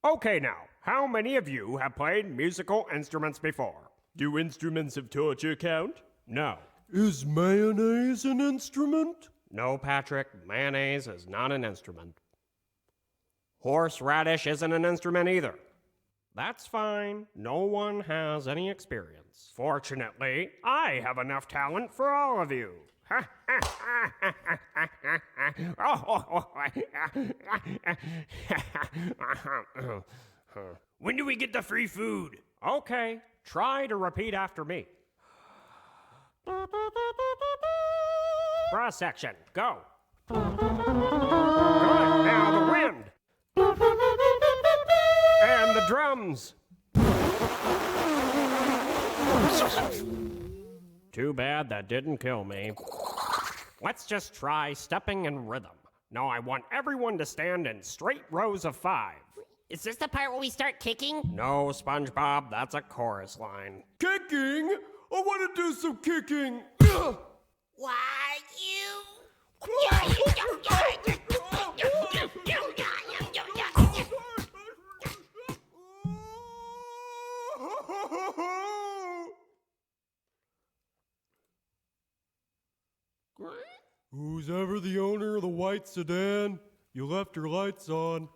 Okay now, how many of you have played musical instruments before? Do instruments of torture count? No. Is mayonnaise an instrument? No, Patrick, mayonnaise is not an instrument. Horseradish isn't an instrument either. That's fine. No one has any experience. Fortunately, I have enough talent for all of you. When do we get the free food? Okay, try to repeat after me. Brass section, go. Good, now the wind. And the drums. Too bad that didn't kill me. Let's just try stepping in rhythm. Now I want everyone to stand in straight rows of 5. Is this the part where we start kicking? No, SpongeBob, that's a chorus line. Kicking? I want to do some kicking. Why, you? Who's ever the owner of the white sedan? You left your lights on.